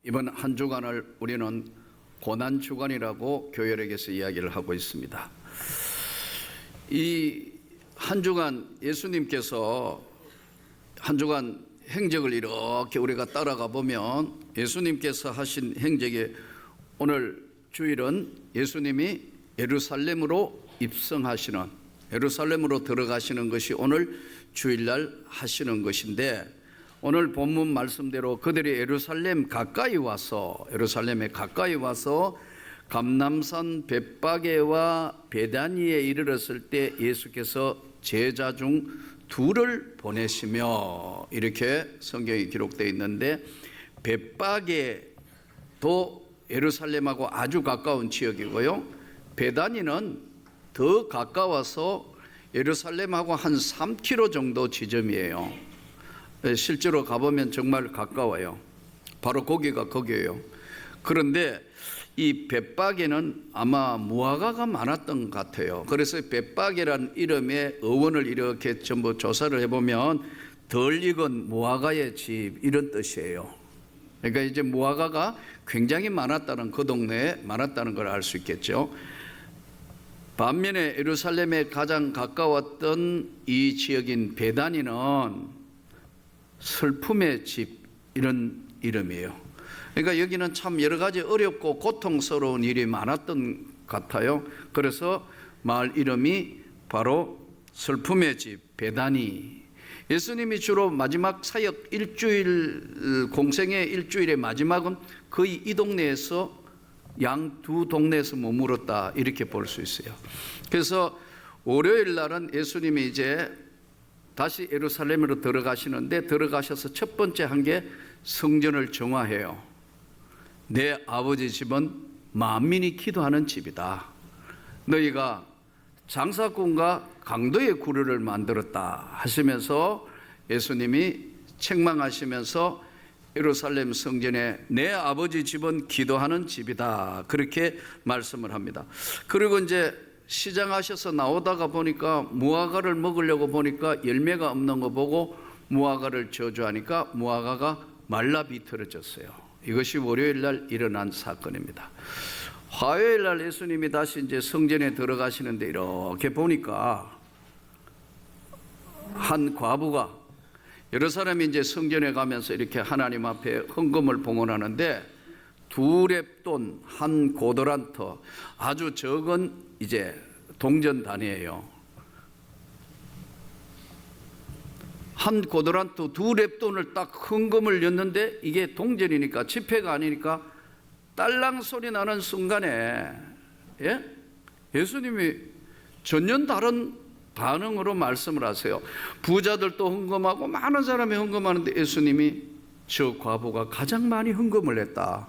이번 한 주간을 우리는 고난 주간이라고 교회력에서 이야기를 하고 있습니다. 이 한 주간 예수님께서 한 주간 행적을 이렇게 우리가 따라가 보면 예수님께서 하신 행적에 오늘 주일은 예수님이 예루살렘으로 입성하시는, 예루살렘으로 들어가시는 것이 오늘 주일날 하시는 것인데, 오늘 본문 말씀대로 그들이 예루살렘에 가까이 와서 감람산 벳바게와 베다니에 이르렀을 때 예수께서 제자 중 둘을 보내시며, 이렇게 성경이 기록되어 있는데, 벳바게도 예루살렘하고 아주 가까운 지역이고요, 베다니는 더 가까워서 예루살렘하고 한 3km 정도 지점이에요. 실제로 가보면 정말 가까워요. 바로 거기가 거기예요. 그런데 이 벳바게는 아마 무화과가 많았던 것 같아요. 그래서 벳바게라는 이름의 어원을 이렇게 전부 조사를 해보면 덜 익은 무화과의 집, 이런 뜻이에요. 그러니까 이제 무화과가 굉장히 많았다는, 그 동네에 많았다는 걸 알 수 있겠죠. 반면에 예루살렘에 가장 가까웠던 이 지역인 베다니는 슬픔의 집, 이런 이름이에요. 그러니까 여기는 참 여러 가지 어렵고 고통스러운 일이 많았던 것 같아요. 그래서 마을 이름이 바로 슬픔의 집, 베다니. 예수님이 주로 마지막 사역 일주일, 공생의 일주일의 마지막은 거의 이 동네에서, 양 두 동네에서 머물렀다, 이렇게 볼 수 있어요. 그래서 월요일 날은 예수님이 이제 다시 예루살렘으로 들어가시는데, 들어가셔서 첫 번째 한 게 성전을 정화해요. 내 아버지 집은 만민이 기도하는 집이다. 너희가 장사꾼과 강도의 구류를 만들었다 하시면서 예수님이 책망하시면서 예루살렘 성전에 내 아버지 집은 기도하는 집이다, 그렇게 말씀을 합니다. 그리고 이제 시장하셔서 나오다가 보니까 무화과를 먹으려고 보니까 열매가 없는 거 보고 무화과를 저주하니까 무화과가 말라 비틀어졌어요. 이것이 월요일 날 일어난 사건입니다. 화요일 날 예수님이 다시 이제 성전에 들어가시는데, 이렇게 보니까 한 과부가, 여러 사람이 이제 성전에 가면서 이렇게 하나님 앞에 헌금을 봉헌하는데, 두 렙돈, 한 고도란터, 아주 적은 이제 동전 단위예요. 한 고도란트 두 렙돈을 딱 헌금을 넣는데, 이게 동전이니까, 지폐가 아니니까 딸랑 소리 나는 순간에 예수님이 전혀 다른 반응으로 말씀을 하세요. 부자들도 헌금하고 많은 사람이 헌금하는데 예수님이 저 과부가 가장 많이 헌금을 했다.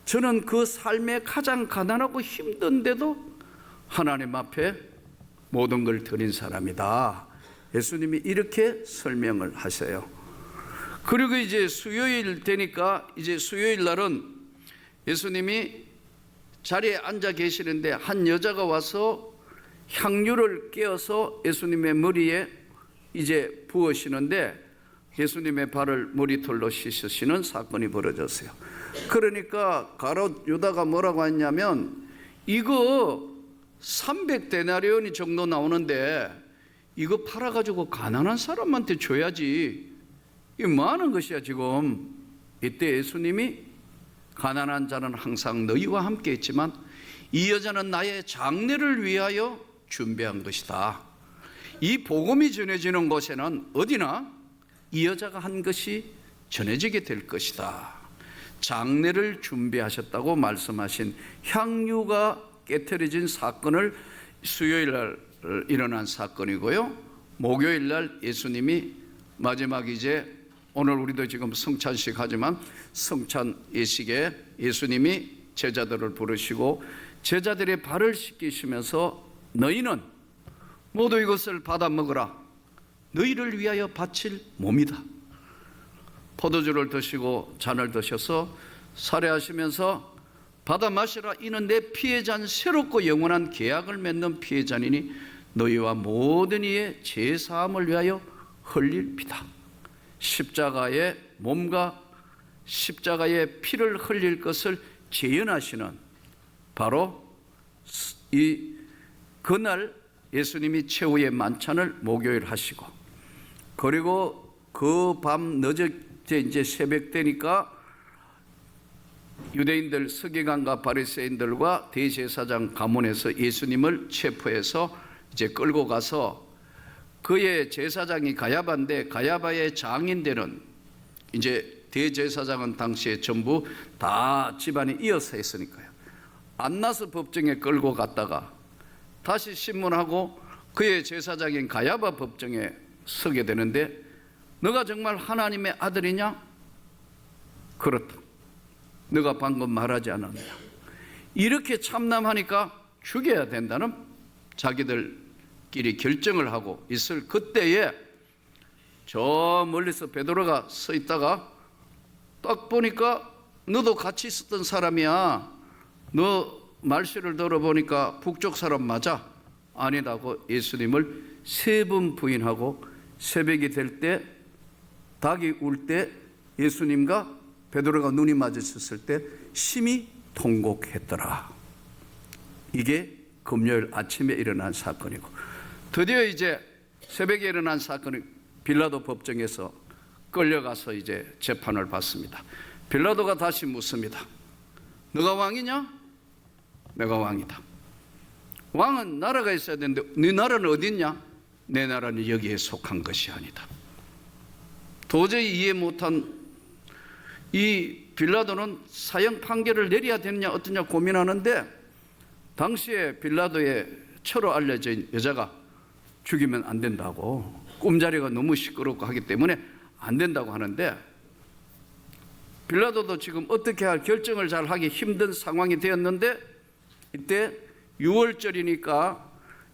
저는 그 삶에 가장 가난하고 힘든데도 하나님 앞에 모든 걸 드린 사람이다. 예수님이 이렇게 설명을 하세요. 그리고 이제 수요일 되니까, 이제 수요일 날은 예수님이 자리에 앉아 계시는데 한 여자가 와서 향유를 깨어서 예수님의 머리에 이제 부으시는데, 예수님의 발을 머리털로 씻으시는 사건이 벌어졌어요. 그러니까 가롯 유다가 뭐라고 했냐면, 이거 300데나리온이 정도 나오는데 이거 팔아가지고 가난한 사람한테 줘야지, 이게 뭐 하는 것이야 지금. 이때 예수님이 가난한 자는 항상 너희와 함께 있지만 이 여자는 나의 장례를 위하여 준비한 것이다. 이 복음이 전해지는 곳에는 어디나 이 여자가 한 것이 전해지게 될 것이다. 장례를 준비하셨다고 말씀하신 향유가 깨트려진 사건을 수요일 날 일어난 사건이고요, 목요일 날 예수님이 마지막, 이제 오늘 우리도 지금 성찬식 하지만 성찬 예식에 예수님이 제자들을 부르시고 제자들의 발을 씻기시면서 너희는 모두 이것을 받아 먹으라. 너희를 위하여 바칠 몸이다. 포도주를 드시고 잔을 드셔서 살해하시면서 받아 마시라. 이는 내 피의 잔, 새롭고 영원한 계약을 맺는 피의 잔이니 너희와 모든 이의 죄사함을 위하여 흘릴 피다. 십자가의 몸과 십자가에 피를 흘릴 것을 재현하시는 바로 이 그날 예수님이 최후의 만찬을 목요일 하시고, 그리고 그 밤 늦게 이제 새벽 되니까 유대인들 서기관과 바리새인들과 대제사장 가문에서 예수님을 체포해서 이제 끌고 가서 그의 제사장이 가야바인데, 가야바의 장인들은 이제 대제사장은 당시에 전부 다 집안이 이어서 했으니까요. 안나스 법정에 끌고 갔다가 다시 신문하고 그의 제사장인 가야바 법정에 서게 되는데, 너가 정말 하나님의 아들이냐? 그렇다. 너가 방금 말하지 않았냐? 이렇게 참남하니까 죽여야 된다는 자기들끼리 결정을 하고 있을 그때에 저 멀리서 베드로가 서 있다가 딱 보니까 너도 같이 있었던 사람이야. 너 말씨를 들어보니까 북쪽 사람 맞아? 아니다고 예수님을 3번 부인하고 새벽이 될 때, 닭이 울 때 예수님과 베드로가 눈이 마주쳤을 때 심히 통곡했더라. 이게 금요일 아침에 일어난 사건이고, 드디어 이제 새벽에 일어난 사건이 빌라도 법정에서 끌려가서 이제 재판을 받습니다. 빌라도가 다시 묻습니다. 너가 왕이냐? 내가 왕이다. 왕은 나라가 있어야 되는데 네 나라는 어디 있냐? 내 나라는 여기에 속한 것이 아니다. 도저히 이해 못한 이 빌라도는 사형 판결을 내려야 되느냐 어떠냐 고민하는데, 당시에 빌라도의 처로 알려진 여자가 죽이면 안 된다고, 꿈자리가 너무 시끄럽고 하기 때문에 안 된다고 하는데, 빌라도도 지금 어떻게 할 결정을 잘 하기 힘든 상황이 되었는데, 이때 6월절이니까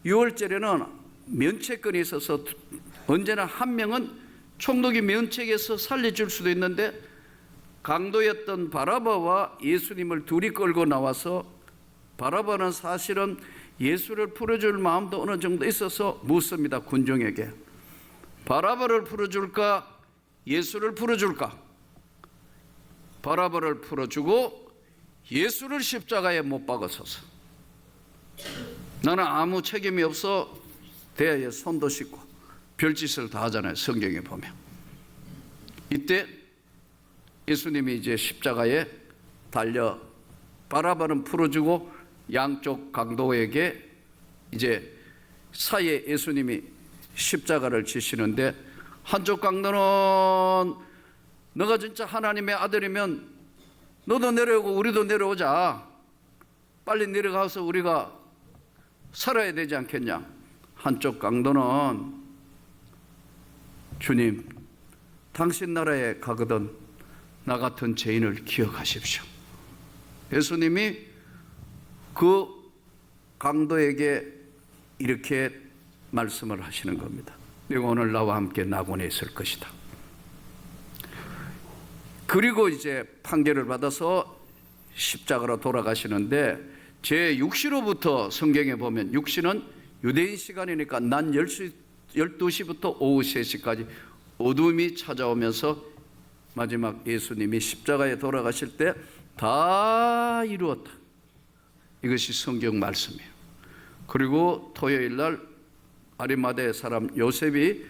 6월절에는 면책권이 있어서 언제나 한 명은 총독이 면책에서 살려줄 수도 있는데, 강도였던 바라바와 예수님을 둘이 끌고 나와서, 바라바는 사실은 예수를 풀어줄 마음도 어느 정도 있어서 묻습니다. 군중에게 바라바를 풀어줄까 예수를 풀어줄까? 바라바를 풀어주고 예수를 십자가에 못 박아서서 나는 아무 책임이 없어 대야에 손도 씻고 별짓을 다 하잖아요, 성경에 보면. 이때 예수님이 이제 십자가에 달려 바라바는 풀어주고 양쪽 강도에게 이제 사이에 예수님이 십자가를 지시는데, 한쪽 강도는 너가 진짜 하나님의 아들이면 너도 내려오고 우리도 내려오자. 빨리 내려가서 우리가 살아야 되지 않겠냐. 한쪽 강도는 주님, 당신 나라에 가거든 나 같은 죄인을 기억하십시오. 예수님이 그 강도에게 이렇게 말씀을 하시는 겁니다. 네가 오늘 나와 함께 낙원에 있을 것이다. 그리고 이제 판결을 받아서 십자가로 돌아가시는데, 제6시로부터 성경에 보면, 6시는 유대인 시간이니까 낮 12시부터 오후 3시까지 어둠이 찾아오면서 마지막 예수님이 십자가에 돌아가실 때 다 이루었다. 이것이 성경 말씀이에요. 그리고 토요일 날 아리마대 사람 요셉이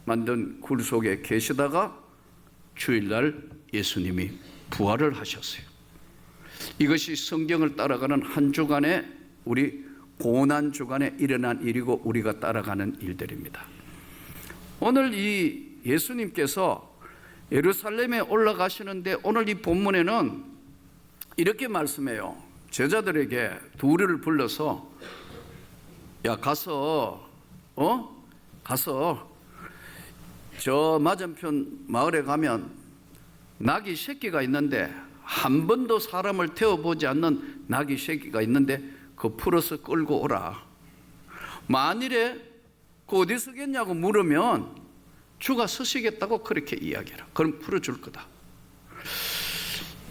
만든 굴 속에 계시다가 주일날 예수님이 부활을 하셨어요. 이것이 성경을 따라가는 한 주간에, 우리 고난 주간에 일어난 일이고 우리가 따라가는 일들입니다. 오늘 이 예수님께서 예루살렘에 올라가시는데, 오늘 이 본문에는 이렇게 말씀해요. 제자들에게 둘을 불러서 야 가서 저 맞은편 마을에 가면 낙이 새끼가 있는데, 한 번도 사람을 태워보지 않는 낙이 새끼가 있는데 그거 풀어서 끌고 오라. 만일에 그 어디 서겠냐고 물으면 주가 서시겠다고 그렇게 이야기해라. 그럼 풀어줄 거다.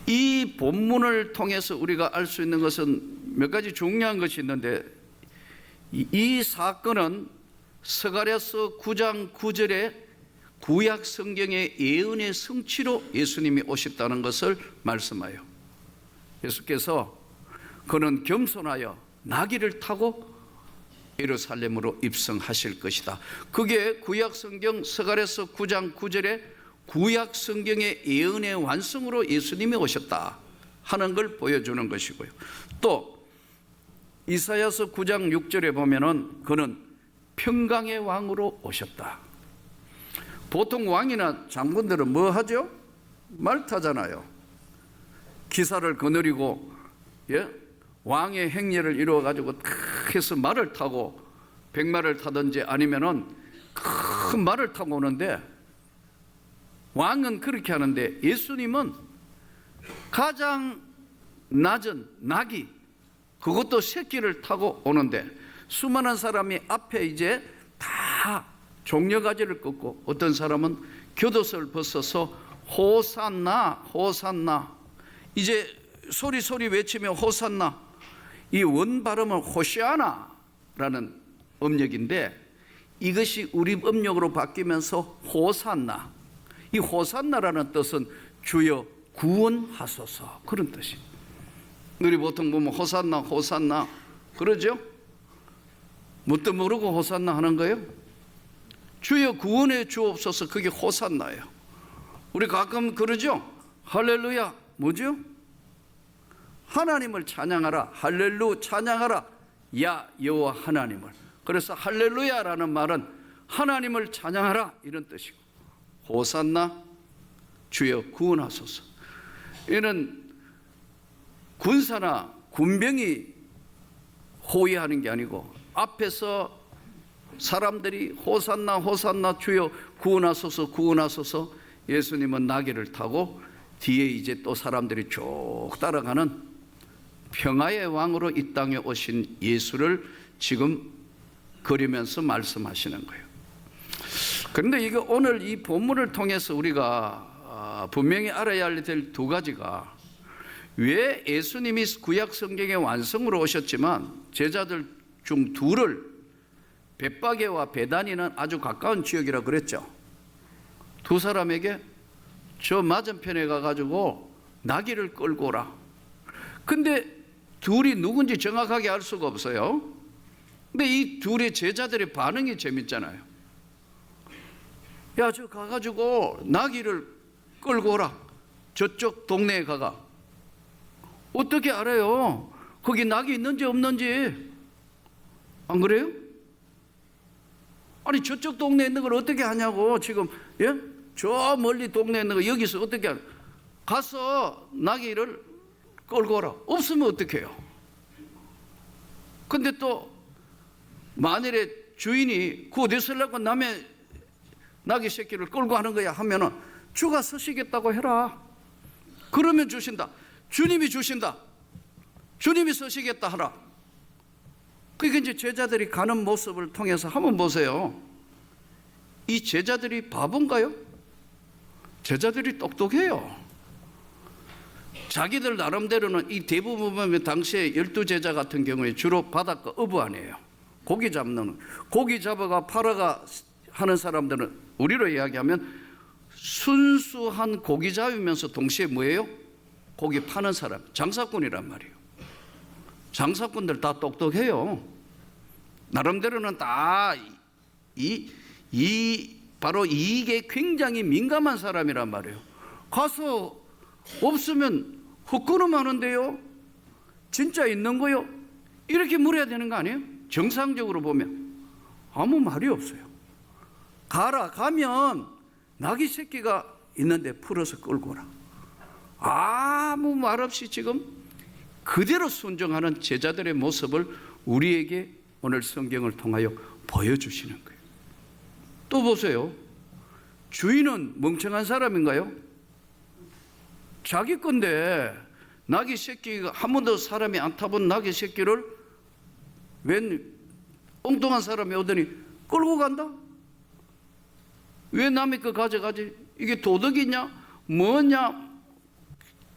이 본문을 통해서 우리가 알 수 있는 것은 몇 가지 중요한 것이 있는데, 이 사건은 스가랴서 9장 9절에 구약 성경의 예언의 성취로 예수님이 오셨다는 것을 말씀하여 예수께서 그는 겸손하여 나귀를 타고 예루살렘으로 입성하실 것이다. 그게 구약 성경 스가랴서 9장 9절에 구약 성경의 예언의 완성으로 예수님이 오셨다 하는 걸 보여주는 것이고요. 또 이사야서 9장 6절에 보면은 그는 평강의 왕으로 오셨다. 보통 왕이나 장군들은 뭐 하죠? 말 타잖아요. 기사를 거느리고 왕의 행례를 이루어 가지고 탁 해서 말을 타고 백마를 타든지 아니면은 큰 말을 타고 오는데, 왕은 그렇게 하는데 예수님은 가장 낮은 나귀, 그것도 새끼를 타고 오는데 수많은 사람이 앞에 이제 다 종려가지를 꺾고 어떤 사람은 곁옷을 벗어서 호산나 호산나, 이제 소리 외치며 호산나, 이 원 발음은 호시아나라는 음력인데 이것이 우리 음력으로 바뀌면서 호산나, 이 호산나라는 뜻은 주여 구원하소서 그런 뜻입니다. 우리 보통 보면 호산나 호산나 그러죠? 뭣도 모르고 호산나 하는 거예요? 주여 구원해 주옵소서, 그게 호산나예요. 우리 가끔 그러죠? 할렐루야 뭐죠? 하나님을 찬양하라, 할렐루 찬양하라, 야 여호와 하나님을. 그래서 할렐루야라는 말은 하나님을 찬양하라 이런 뜻이고, 호산나 주여 구원하소서, 이는 군사나 군병이 호위하는 게 아니고 앞에서 사람들이 호산나 호산나 주여 구원하소서 구원하소서, 예수님은 나귀를 타고 뒤에 이제 또 사람들이 쭉 따라가는 평화의 왕으로 이 땅에 오신 예수를 지금 그리면서 말씀하시는 거예요. 그런데 이게 오늘 이 본문을 통해서 우리가 분명히 알아야 될 두 가지가, 왜 예수님이 구약 성경의 완성으로 오셨지만 제자들 중 둘을, 벳바게와 베다니는 아주 가까운 지역이라 그랬죠. 두 사람에게 저 맞은편에 가가지고 나귀를 끌고 오라. 근데 둘이 누군지 정확하게 알 수가 없어요. 근데 이 둘의 제자들의 반응이 재밌잖아요. 야, 저 가가지고 나귀를 끌고 오라. 저쪽 동네에 가가. 어떻게 알아요? 거기 낙이 있는지 없는지. 안 그래요? 아니 저쪽 동네에 있는 걸 어떻게 하냐고. 지금 저 멀리 동네에 있는 거 여기서 어떻게 하냐. 가서 나귀를 끌고 오라. 없으면 어떡해요? 근데 또 만일에 주인이 그 어디서 살라고 남의 나귀 새끼를 끌고 하는 거야 하면은 주가 서시겠다고 해라. 그러면 주신다. 주님이 주신다. 주님이 서시겠다 하라. 그게 이제 제자들이 가는 모습을 통해서 한번 보세요. 이 제자들이 바본가요? 제자들이 똑똑해요. 자기들 나름대로는 이 대부분 보면 당시에 12제자 같은 경우에 주로 바닷가 어부아니에요. 고기 잡는, 고기 잡아가 팔아가 하는 사람들은 우리로 이야기하면 순수한 고기 잡으면서 동시에 뭐예요? 고기 파는 사람, 장사꾼이란 말이에요. 장사꾼들 다 똑똑해요. 나름대로는 다 바로 이익에 굉장히 민감한 사람이란 말이에요. 가서 없으면 헛걸음하는데요, 진짜 있는 거요? 이렇게 물어야 되는 거 아니에요? 정상적으로 보면 아무 말이 없어요. 가면 나귀 새끼가 있는데 풀어서 끌고 오라. 아무 말 없이 지금 그대로 순종하는 제자들의 모습을 우리에게 오늘 성경을 통하여 보여주시는 거예요. 또 보세요. 주인은 멍청한 사람인가요? 자기 건데 나귀 새끼가 한 번도 사람이 안 타본 나귀 새끼를 웬 엉뚱한 사람이 오더니 끌고 간다? 왜 남의 거 가져가지? 이게 도덕이냐? 뭐냐?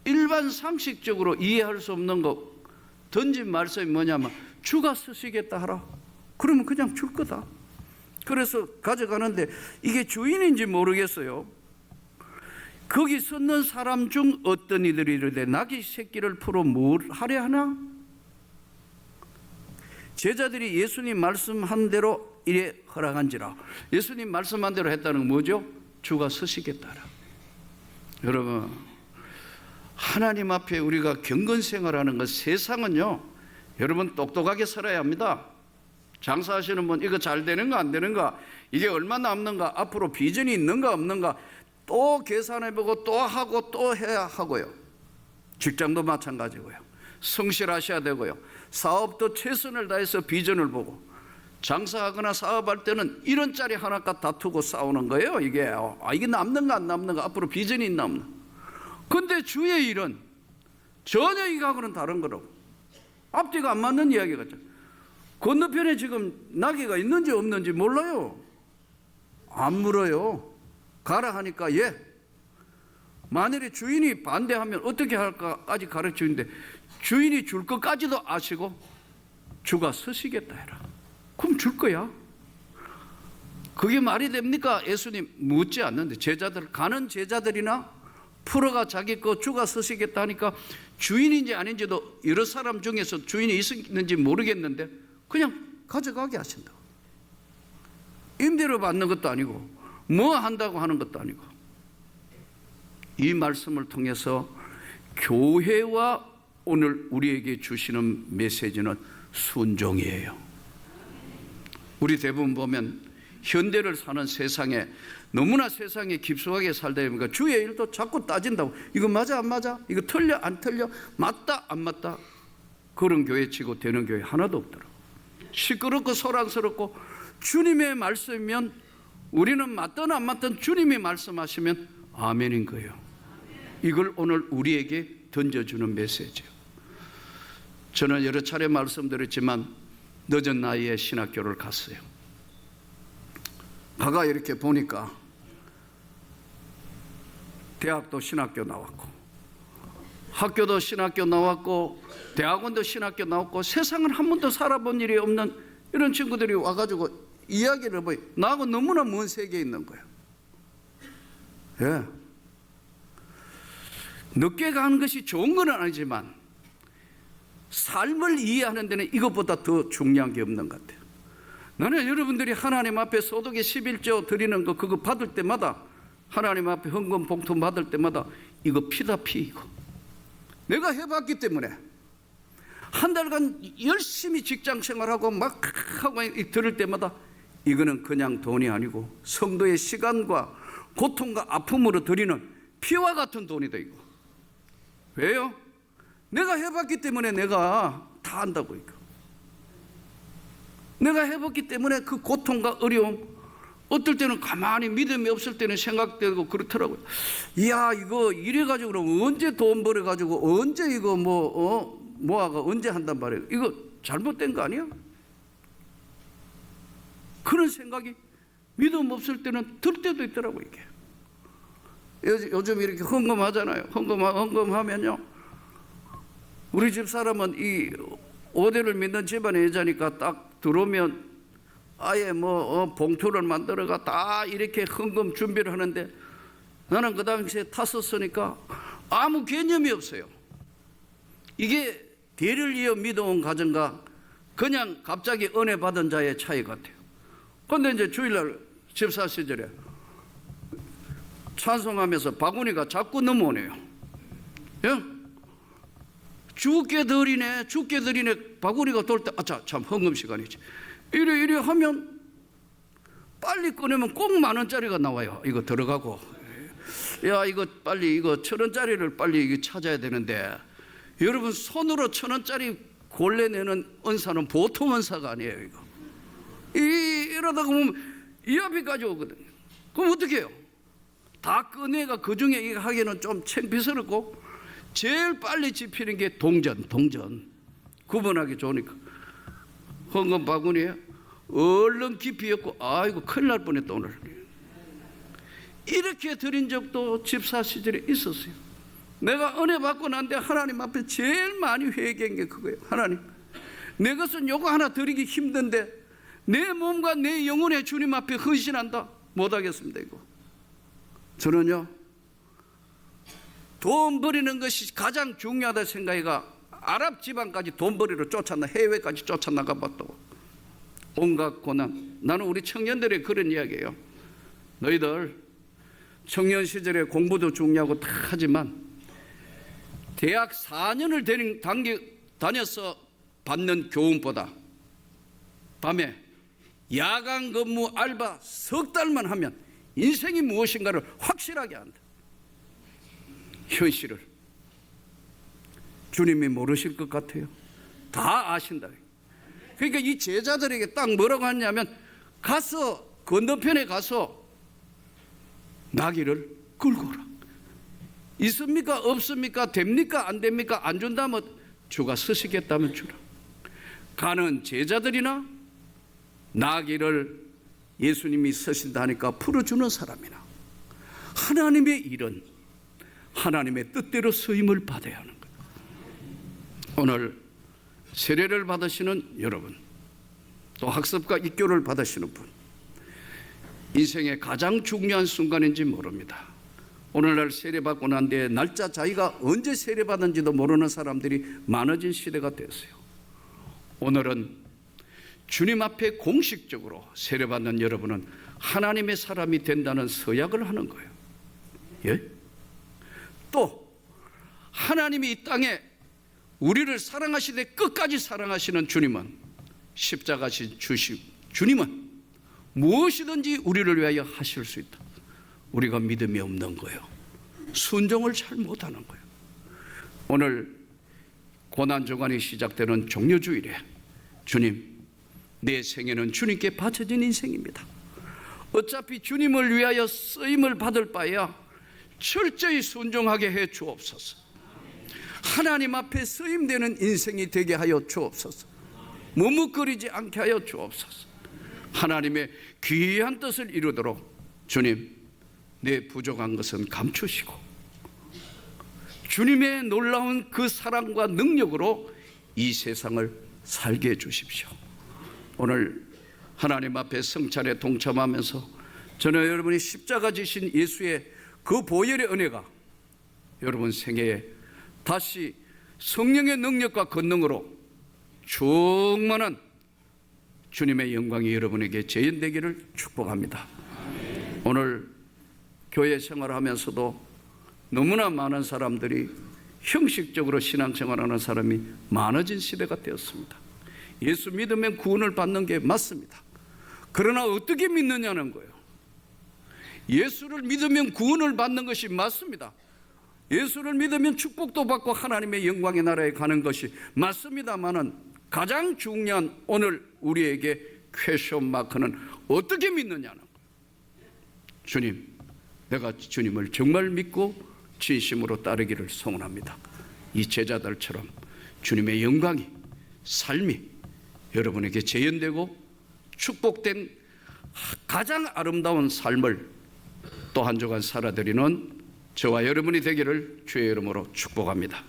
일반 상식적으로 이해할 수 없는 거 던진 말씀이 뭐냐면 주가 쓰시겠다 하라. 그러면 그냥 줄 거다. 그래서 가져가는데 이게 주인인지 모르겠어요. 거기 섰는 사람 중 어떤 이들이 이르되 나귀 새끼를 풀어 뭘 하려 하나? 제자들이 예수님 말씀한 대로 이래 허락한지라. 예수님 말씀한 대로 했다는 건 뭐죠? 주가 서시겠다라. 여러분, 하나님 앞에 우리가 경건생활하는 것, 세상은요, 여러분 똑똑하게 살아야 합니다. 장사하시는 분 이거 잘 되는가 안 되는가, 이게 얼마 남는가, 앞으로 비전이 있는가 없는가 또 계산해보고 또 하고 또 해야 하고요. 직장도 마찬가지고요. 성실하셔야 되고요. 사업도 최선을 다해서 비전을 보고, 장사하거나 사업할 때는 1원짜리 하나값 다투고 싸우는 거예요. 이게 이게 남는가 안 남는가, 앞으로 비전이 있나 없나. 근데 주의 일은 전혀 이거하고는 다른 거라고. 앞뒤가 안 맞는 이야기 같죠. 건너편에 지금 나귀가 있는지 없는지 몰라요. 안 물어요. 가라 하니까 예. 만일에 주인이 반대하면 어떻게 할까까지 가르치는데, 주인이 줄 것까지도 아시고 주가 서시겠다 해라. 그럼 줄 거야. 그게 말이 됩니까? 예수님 묻지 않는데, 제자들, 가는 제자들이나 풀어가 자기 거 주가 서시겠다 하니까 주인인지 아닌지도 여러 사람 중에서 주인이 있는지 모르겠는데 그냥 가져가게 하신다고. 임대료 받는 것도 아니고 뭐 한다고 하는 것도 아니고. 이 말씀을 통해서 교회와 오늘 우리에게 주시는 메시지는 순종이에요. 우리 대부분 보면 현대를 사는 세상에 너무나 세상에 깊숙하게 살다 보니까 주의 일도 자꾸 따진다고. 이거 맞아 안 맞아? 이거 틀려 안 틀려? 맞다 안 맞다? 그런 교회 치고 되는 교회 하나도 없더라고. 시끄럽고 소란스럽고, 주님의 말씀이면 우리는 맞든 안 맞든 주님이 말씀하시면 아멘인 거예요. 이걸 오늘 우리에게 던져주는 메시지예요. 저는 여러 차례 말씀드렸지만 늦은 나이에 신학교를 갔어요. 가가 이렇게 보니까 대학도 신학교 나왔고, 학교도 신학교 나왔고, 대학원도 신학교 나왔고, 세상을 한 번도 살아본 일이 없는 이런 친구들이 와가지고 이야기를 해봐요. 나하고 너무나 먼 세계에 있는 거예요. 예. 늦게 가는 것이 좋은 건 아니지만 삶을 이해하는 데는 이것보다 더 중요한 게 없는 것 같아요. 나는 여러분들이 하나님 앞에 소득의 11조 드리는 거, 그거 받을 때마다, 하나님 앞에 헌금 봉투 받을 때마다 이거 피다 피. 이거 내가 해봤기 때문에 한 달간 열심히 직장 생활하고 막 하고 들을 때마다 이거는 그냥 돈이 아니고 성도의 시간과 고통과 아픔으로 드리는 피와 같은 돈이다 이거. 왜요? 내가 해봤기 때문에 내가 다 안다고. 이거 내가 해봤기 때문에 그 고통과 어려움, 어떨 때는 가만히 믿음이 없을 때는 생각되고 그렇더라고요. 이야, 이거 이래가지고 그럼 언제 돈 벌어가지고 언제 이거 모아가 언제 한단 말이에요. 이거 잘못된 거 아니야? 그런 생각이 믿음 없을 때는 들 때도 있더라고요. 이게 요즘 이렇게 헌금하잖아요. 헌금하면요, 우리 집 사람은 이 5대를 믿는 집안의 여자니까 딱 들어오면 아예 봉투를 만들어가 다 이렇게 헌금 준비를 하는데, 나는 그 당시에 탔었으니까 아무 개념이 없어요. 이게 대를 이어 믿어온 가정과 그냥 갑자기 은혜 받은 자의 차이 같아요. 그런데 이제 주일날 집사 시절에 찬송하면서 바구니가 자꾸 넘어오네요. 예? 주께 드리네 바구니가 돌 때, 참 헌금 시간이지. 이래 하면 빨리 꺼내면 꼭 10,000원짜리가 나와요. 이거 들어가고, 야, 이거 빨리 이거 1,000원짜리를 빨리 이거 찾아야 되는데, 여러분 손으로 1,000원짜리 골라내는 은사는 보통 은사가 아니에요. 이거 이러다가 보면 이 앞에까지 오거든요. 그럼 어떻게 해요? 다 꺼내가 그 중에 이거 하기에는 좀 창피스럽고, 제일 빨리 집히는 게 동전 구분하기 좋으니까 헌금 바구니에 얼른 깊이 엮고, 아이고 큰일 날 뻔했다 오늘. 이렇게 드린 적도 집사 시절에 있었어요. 내가 은혜 받고 난 뒤에 하나님 앞에 제일 많이 회개한 게 그거예요. 하나님, 내 것은 요거 하나 드리기 힘든데 내 몸과 내 영혼에 주님 앞에 헌신한다. 못하겠습니다. 이거 저는요, 돈 버리는 것이 가장 중요하다 생각해가 아랍 지방까지 돈 버리러 쫓아나, 해외까지 쫓아나가 봤다고. 온갖 고난. 나는 우리 청년들의 그런 이야기예요. 너희들 청년 시절에 공부도 중요하고 다 하지만 대학 4년을 다녀서 받는 교훈보다 밤에 야간 근무 알바 석 달만 하면 인생이 무엇인가를 확실하게 한다. 현실을 주님이 모르실 것 같아요. 다 아신다. 그러니까 이 제자들에게 딱 뭐라고 하냐면, 가서 건너편에 가서 나귀를 끌고 오라. 있습니까? 없습니까? 됩니까? 안 됩니까? 안 준다면 주가 쓰시겠다면 주라. 가는 제자들이나 나귀를 예수님이 쓰신다니까 풀어주는 사람이나 하나님의 일은 하나님의 뜻대로 쓰임을 받아야 하는 거예요. 오늘 세례를 받으시는 여러분, 또 학습과 입교를 받으시는 분, 인생의 가장 중요한 순간인지 모릅니다. 오늘날 세례받고 난 뒤에 날짜 자기가 언제 세례받은지도 모르는 사람들이 많아진 시대가 됐어요. 오늘은 주님 앞에 공식적으로 세례받는 여러분은 하나님의 사람이 된다는 서약을 하는 거예요. 예? 또 하나님이 이 땅에 우리를 사랑하시되 끝까지 사랑하시는 주님은, 십자가신 주님은 무엇이든지 우리를 위하여 하실 수 있다. 우리가 믿음이 없는 거예요. 순종을 잘 못하는 거예요. 오늘 고난주간이 시작되는 종료주일에 주님, 내 생애는 주님께 바쳐진 인생입니다. 어차피 주님을 위하여 쓰임을 받을 바에야 철저히 순종하게 해 주옵소서. 하나님 앞에 쓰임되는 인생이 되게 하여 주옵소서. 머뭇거리지 않게 하여 주옵소서. 하나님의 귀한 뜻을 이루도록 주님, 내 부족한 것은 감추시고 주님의 놀라운 그 사랑과 능력으로 이 세상을 살게 해주십시오. 오늘 하나님 앞에 성찬에 동참하면서 저는 여러분이 십자가 지신 예수의 그 보혈의 은혜가 여러분 생애에 다시 성령의 능력과 권능으로 충만한 주님의 영광이 여러분에게 재현되기를 축복합니다. 오늘 교회 생활하면서도 너무나 많은 사람들이 형식적으로 신앙생활하는 사람이 많아진 시대가 되었습니다. 예수 믿으면 구원을 받는 게 맞습니다. 그러나 어떻게 믿느냐는 거예요. 예수를 믿으면 구원을 받는 것이 맞습니다. 예수를 믿으면 축복도 받고 하나님의 영광의 나라에 가는 것이 맞습니다만은 가장 중요한 오늘 우리에게 퀘션 마크는 어떻게 믿느냐는 거예요. 주님, 내가 주님을 정말 믿고 진심으로 따르기를 소원합니다. 이 제자들처럼 주님의 영광이, 삶이 여러분에게 재현되고 축복된 가장 아름다운 삶을 또 한 주간 살아드리는 저와 여러분이 되기를 주의 이름으로 축복합니다.